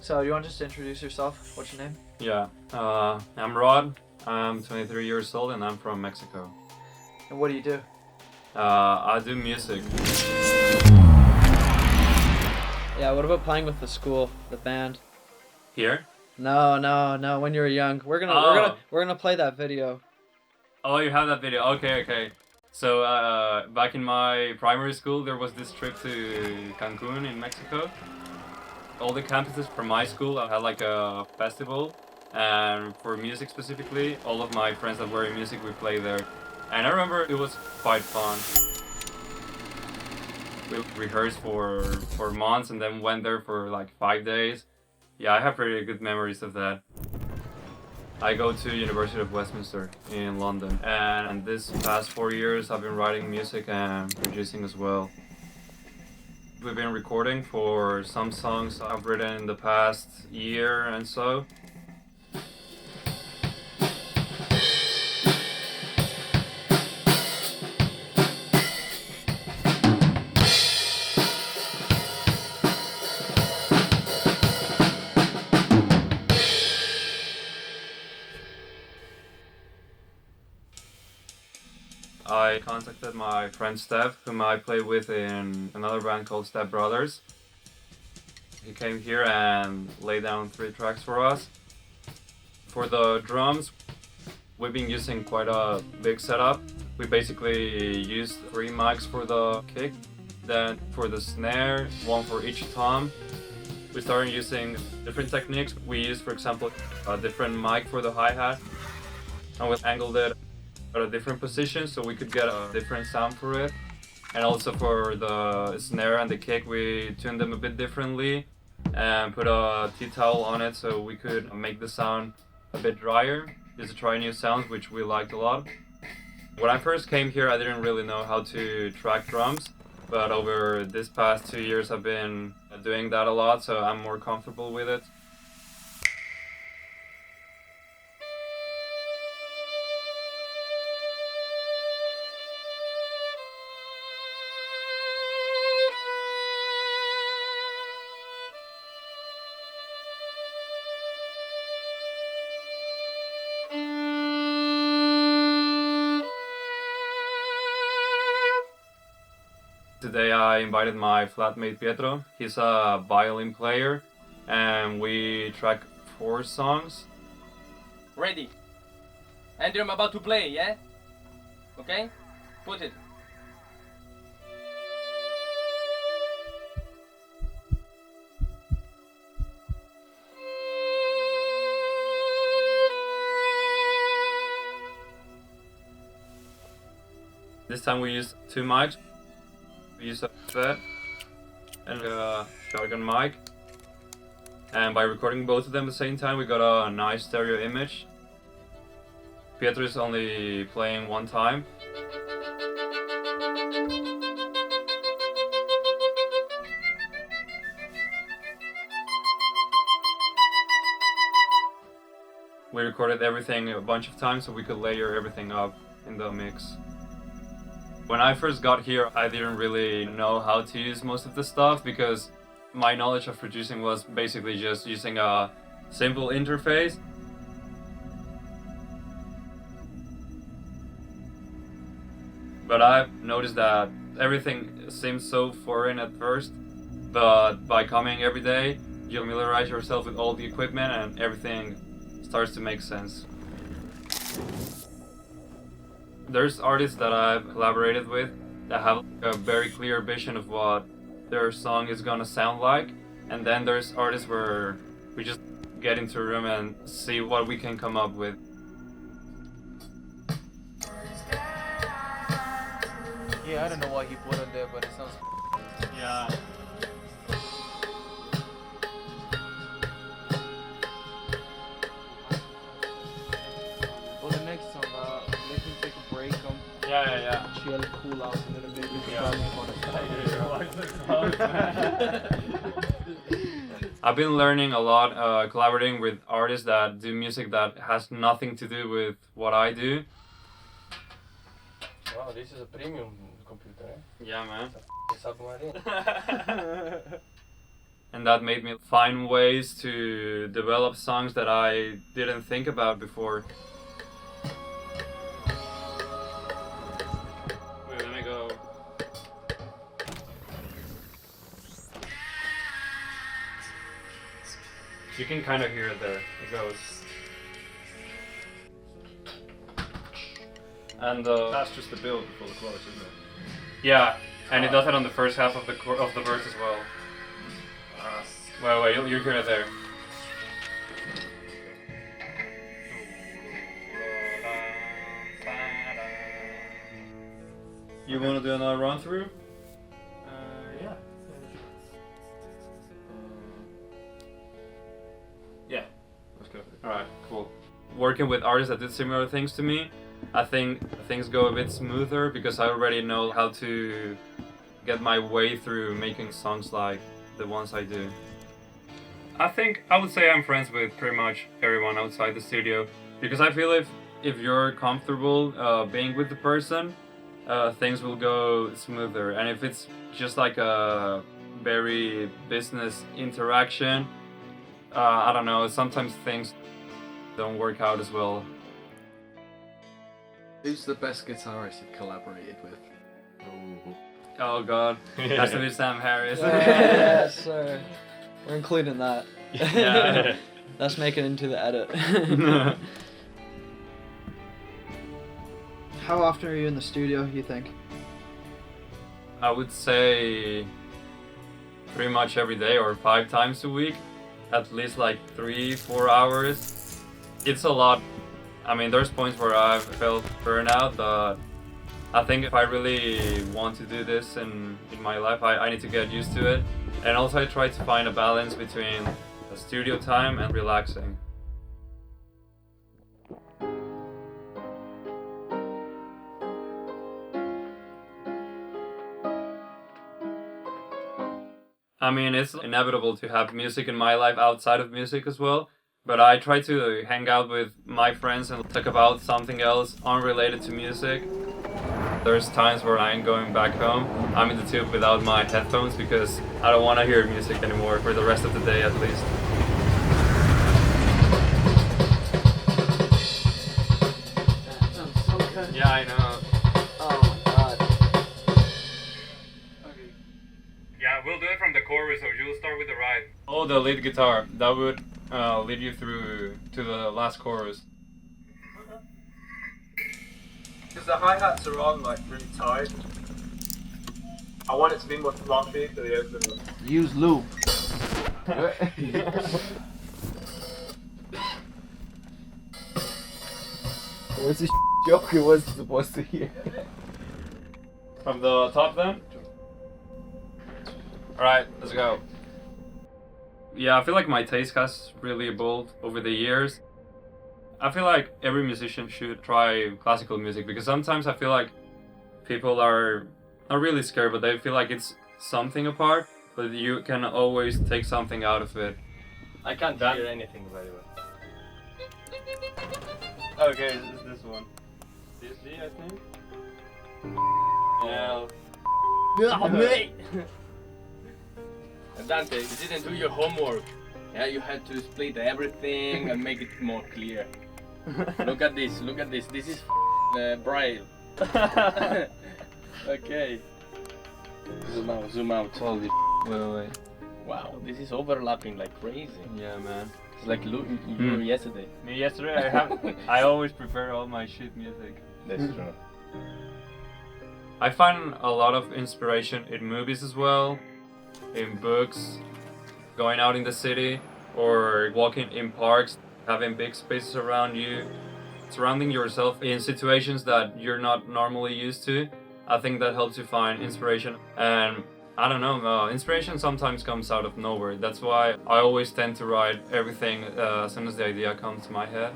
So you want just to introduce yourself? What's your name? Yeah, I'm Rod. I'm 23 years old and I'm from Mexico. And what do you do? I do music. Yeah, what about playing with the school, the band? Here? No, when you were young. We're gonna play that video. Oh, you have that video. Okay. So back in my primary school, there was this trip to Cancun in Mexico. All the campuses from my school had like a festival, and for music specifically, all of my friends that were in music, we played there. And I remember it was quite fun. We rehearsed for months and then went there for like 5 days. Yeah, I have pretty good memories of that. I go to University of Westminster in London, and this past 4 years I've been writing music and producing as well. We've been recording for some songs I've written in the past year and so. I contacted my friend Steph, whom I play with in another band called Step Brothers. He came here and laid down 3 tracks for us. For the drums, we've been using quite a big setup. We basically used 3 mics for the kick, then for the snare, 1 for each tom. We started using different techniques. We used, for example, a different mic for the hi-hat, and we angled it at a different position so we could get a different sound for it. And also for the snare and the kick, we tuned them a bit differently and put a tea towel on it so we could make the sound a bit drier, just to try new sounds, which we liked a lot. When I first came here, I didn't really know how to track drums, but over this past 2 years I've been doing that a lot, so I'm more comfortable with it. Today I invited my flatmate Pietro. He's a violin player and we track 4 songs. Ready. Andrew, I'm about to play, yeah? Okay? Put it. This time we used 2 mics. We used a set and a shotgun mic. And by recording both of them at the same time, we got a nice stereo image. Pietro is only playing 1 time. We recorded everything a bunch of times so we could layer everything up in the mix. When I first got here, I didn't really know how to use most of the stuff because my knowledge of producing was basically just using a simple interface. But I've noticed that everything seems so foreign at first, but by coming every day, you familiarize yourself with all the equipment and everything starts to make sense. There's artists that I've collaborated with that have a very clear vision of what their song is gonna sound like, and then there's artists where we just get into a room and see what we can come up with. Yeah, I don't know why he put it there, but it sounds... Yeah. For the next song, let him take a break, Yeah. chill, cool out a little bit. I've been learning a lot, collaborating with artists that do music that has nothing to do with what I do. Wow, this is a premium computer, eh? Yeah, man. Submarine. and that made me find ways to develop songs that I didn't think about before. Wait, let me go. You can kind of hear it there. It goes. And That's just the build before the chorus, isn't it? yeah, and it does it on the first half of the verse as well. Wait, you'll hear it there. You want to do another run through? Yeah. Yeah. Let's go. Alright, cool. Working with artists that did similar things to me, I think things go a bit smoother because I already know how to get my way through making songs like the ones I do. I think I would say I'm friends with pretty much everyone outside the studio because I feel if you're comfortable being with the person, things will go smoother. And if it's just like a very business interaction, I don't know, sometimes things don't work out as well. Who's the best guitarist you've collaborated with? Oh god, that's to be Sam Harris. Yes, sir. We're including that. Yeah. That's making it into the edit. How often are you in the studio, you think? I would say pretty much every day or 5 times a week, at least like 3-4 hours. It's a lot. I mean, there's points where I've felt burnout, but I think if I really want to do this in my life, I need to get used to it. And also I try to find a balance between the studio time and relaxing. I mean, it's inevitable to have music in my life outside of music as well, but I try to hang out with my friends and talk about something else unrelated to music. There's times where I ain't going back home. I'm in the tube without my headphones because I don't want to hear music anymore for the rest of the day at least. That sounds so good. Yeah, I know. Oh my god. Okay. Yeah, we'll do it from the chorus, so you'll start with the ride. Oh, the lead guitar. That would lead you through to the last chorus. Because the hi-hats are on like really tight. I want it to be more fluffy for the open. Use loop. What's this joke you was supposed to hear? From the top then? Alright, let's go. Yeah, I feel like my taste has really evolved over the years. I feel like every musician should try classical music because sometimes I feel like people are not really scared, but they feel like it's something apart, but you can always take something out of it. I can't hear anything, by the way. Okay, it's this one. This D, I think? Yeah. Oh, mate! Dante, you didn't do your homework. Yeah, you had to split everything and make it more clear. Look at this, look at this. This is braille. Okay. Zoom out, zoom out. Holy wait. Wow, this is overlapping like crazy. Yeah, man. It's like you were yesterday. Me yesterday, I always prepare all my shit music. That's true. I find a lot of inspiration in movies as well, in books, going out in the city, or walking in parks, having big spaces around you, surrounding yourself in situations that you're not normally used to. I think that helps you find inspiration. And I don't know, inspiration sometimes comes out of nowhere. That's why I always tend to write everything as soon as the idea comes to my head.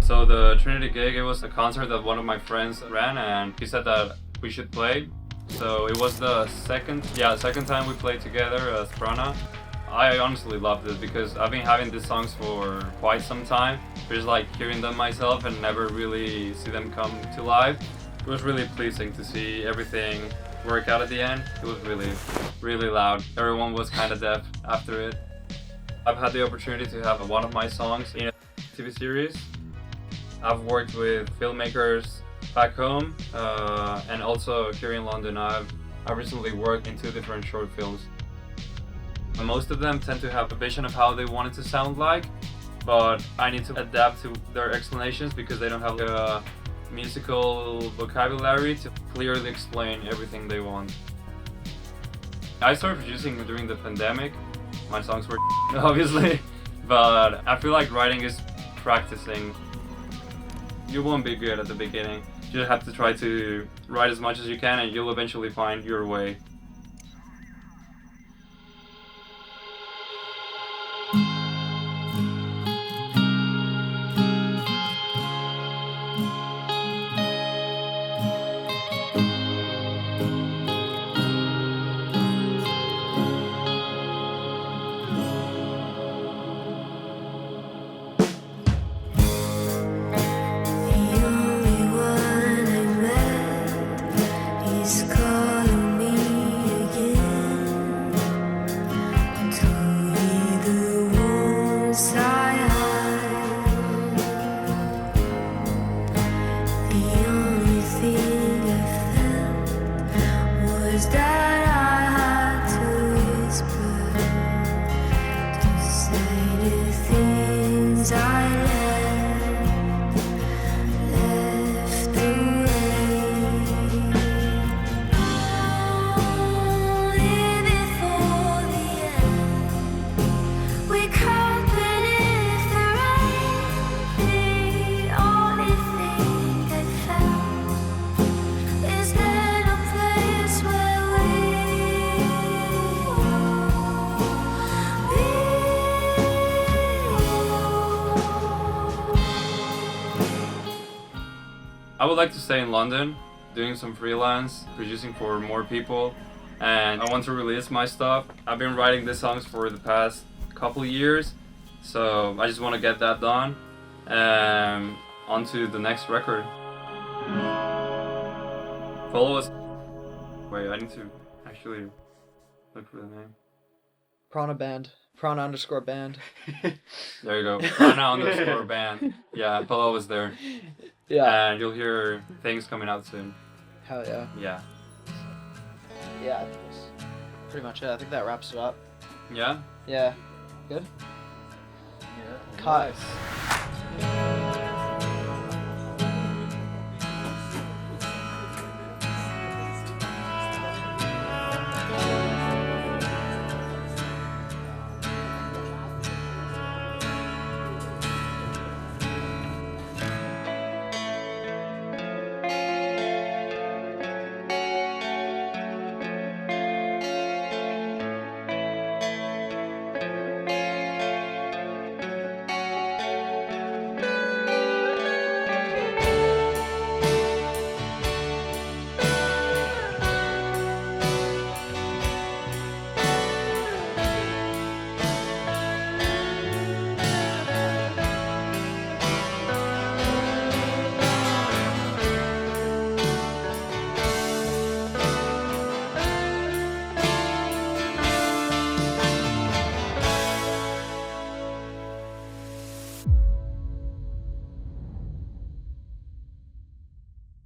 So the Trinity gig, it was a concert that one of my friends ran, and he said that we should play. So it was the second time we played together as Prana. I honestly loved it because I've been having these songs for quite some time. Just like hearing them myself and never really see them come to life. It was really pleasing to see everything work out at the end. It was really, really loud. Everyone was kind of deaf after it. I've had the opportunity to have one of my songs in a TV series. I've worked with filmmakers back home and also here in London. I've recently worked in 2 different short films. Most of them tend to have a vision of how they want it to sound like, but I need to adapt to their explanations because they don't have a musical vocabulary to clearly explain everything they want. I started producing during the pandemic. My songs were obviously, but I feel like writing is practicing. You won't be good at the beginning. You just have to try to write as much as you can and you'll eventually find your way. I would like to stay in London, doing some freelance, producing for more people, and I want to release my stuff. I've been writing these songs for the past couple of years, so I just want to get that done and on to the next record. Follow us. Wait, I need to actually look for the name. Prana band. Prana_band. There you go. Prana_band. Yeah, Polo was there. Yeah. And you'll hear things coming out soon. Hell yeah. Yeah. Yeah, I think that's pretty much it. I think that wraps it up. Yeah? Yeah. Good? Yeah. Cut. Nice.